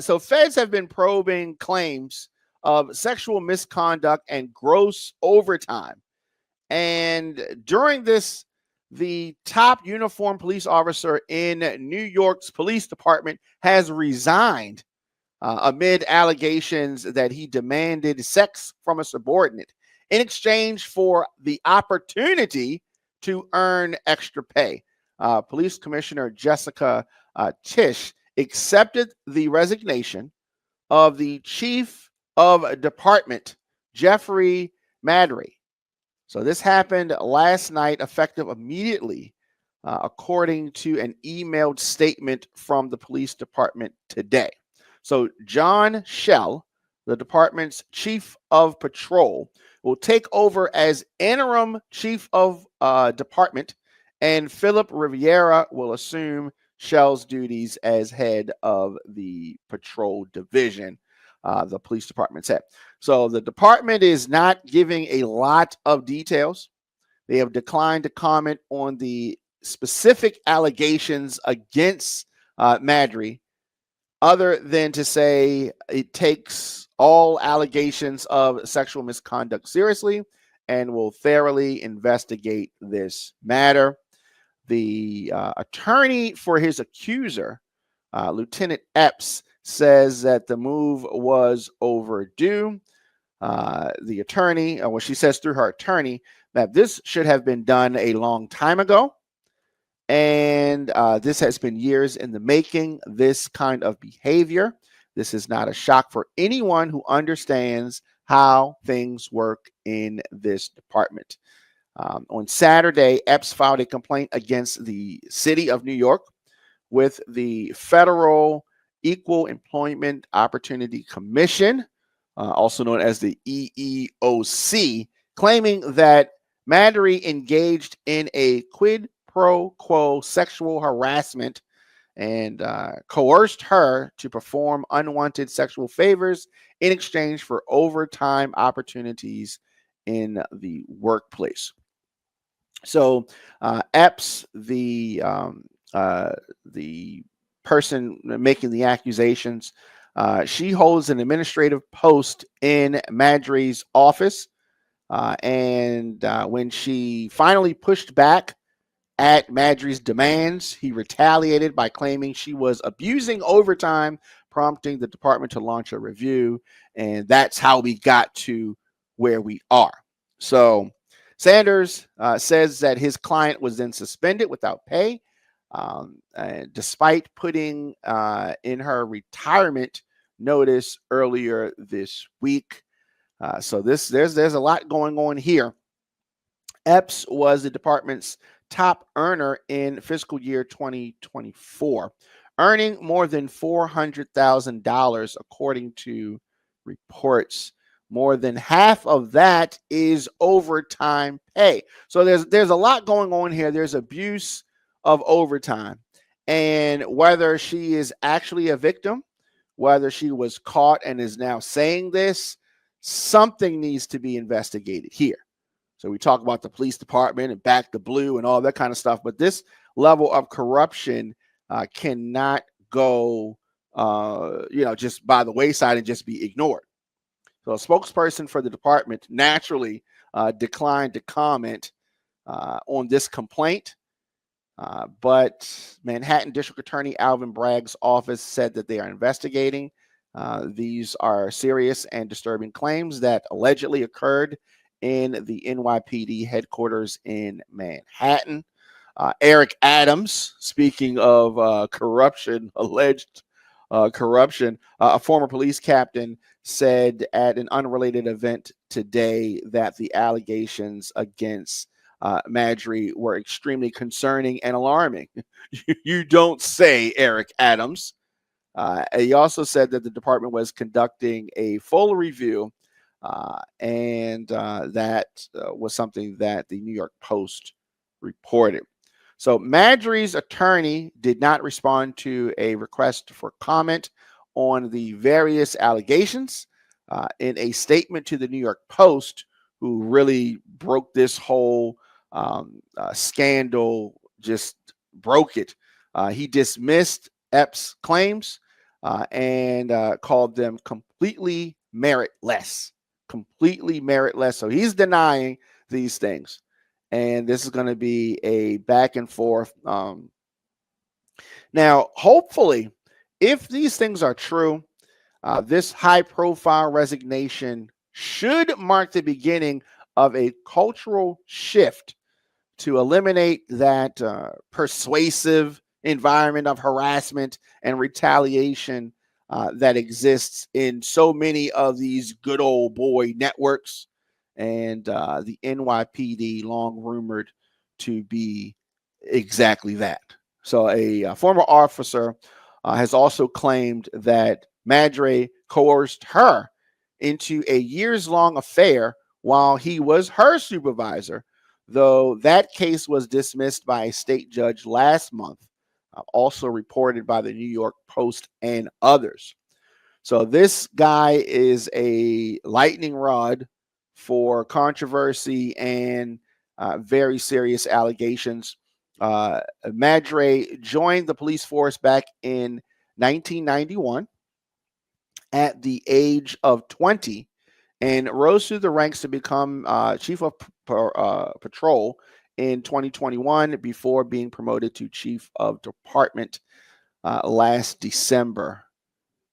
So feds have been probing claims of sexual misconduct and gross overtime. And during this, the top uniformed police officer in New York's police department has resigned amid allegations that he demanded sex from a subordinate in exchange for the opportunity to earn extra pay. Police Commissioner Jessica Tisch accepted the resignation of the chief of department, Jeffrey Maddrey. So this happened last night, effective immediately, according to an emailed statement from the police department today. So John Schell, the department's chief of patrol, will take over as interim chief of department, and Philip Riviera will assume Schell's duties as head of the patrol division, the police department said. So the department is not giving a lot of details. They have declined to comment on the specific allegations against Maddrey, other than to say it takes all allegations of sexual misconduct seriously and will thoroughly investigate this matter. The attorney for his accuser, Lieutenant Epps, says that the move was overdue. The attorney, well, she says through her attorney, that this should have been done a long time ago. And this has been years in the making, this kind of behavior. This is not a shock for anyone who understands how things work in this department. On Saturday, Epps filed a complaint against the city of New York with the Federal Equal Employment Opportunity Commission, also known as the EEOC, claiming that Maddrey engaged in a quid pro quo sexual harassment and coerced her to perform unwanted sexual favors in exchange for overtime opportunities in the workplace. So Epps, the person making the accusations, she holds an administrative post in Maddrey's office. And when she finally pushed back at Maddrey's demands, he retaliated by claiming she was abusing overtime, prompting the department to launch a review. And that's how we got to where we are. So Sanders says that his client was then suspended without pay, despite putting in her retirement notice earlier this week. So there's a lot going on here. Epps was the department's top earner in fiscal year 2024, earning more than $400,000 according to reports. More than half of that is overtime pay. So there's a lot going on here. There's abuse of overtime, and whether she is actually a victim, whether she was caught and is now saying this, something needs to be investigated here. So we talk about the police department and back the blue and all that kind of stuff, but this level of corruption cannot go, just by the wayside and just be ignored. So a spokesperson for the department naturally declined to comment on this complaint, but Manhattan District Attorney Alvin Bragg's office said that they are investigating. These are serious and disturbing claims that allegedly occurred in the NYPD headquarters in Manhattan. Eric Adams, speaking of corruption, alleged corruption, a former police captain said at an unrelated event today that the allegations against Maddrey were extremely concerning and alarming. You don't say, Eric Adams. He also said that the department was conducting a full review, and that was something that the New York Post reported. So Maddrey's attorney did not respond to a request for comment on the various allegations. In a statement to the New York Post, who really broke this whole scandal, just broke it, he dismissed Epps' claims and called them completely meritless. Completely meritless. So he's denying these things. And this is going to be a back and forth. Now, hopefully, if these things are true, this high profile resignation should mark the beginning of a cultural shift to eliminate that persuasive environment of harassment and retaliation that exists in so many of these good old boy networks. And the NYPD, long rumored to be exactly that. So, a former officer has also claimed that Maddrey coerced her into a years-long affair while he was her supervisor, though that case was dismissed by a state judge last month, also reported by the New York Post and others. So this guy is a lightning rod for controversy and very serious allegations. Maddrey joined the police force back in 1991 at the age of 20 and rose through the ranks to become chief of patrol in 2021 before being promoted to chief of department last December.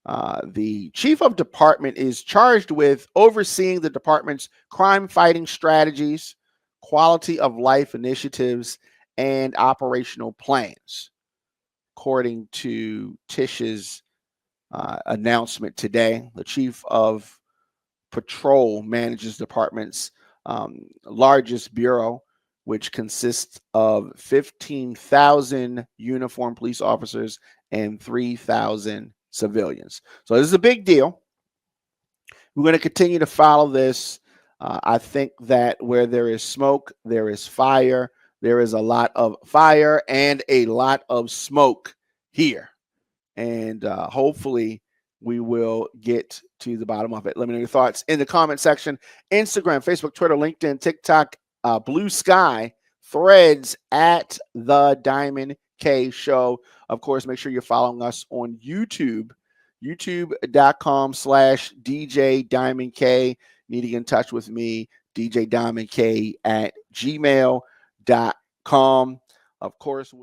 The chief of department is charged with overseeing the department's crime-fighting strategies, quality of life initiatives, and operational plans, according to Tish's announcement today. The chief of patrol manages the department's largest bureau, which consists of 15,000 uniformed police officers and 3,000 civilians. So this is a big deal. We're going to continue to follow this. I think that where there is smoke, there is fire. There is a lot of fire and a lot of smoke here. And hopefully we will get to the bottom of it. Let me know your thoughts in the comment section. Instagram, Facebook, Twitter, LinkedIn, TikTok, Blue Sky, Threads at The Diamond K Show. Of course, make sure you're following us on YouTube, youtube.com/djdiamondk. Need to get in touch with me, djdiamondk@gmail.com. Of course,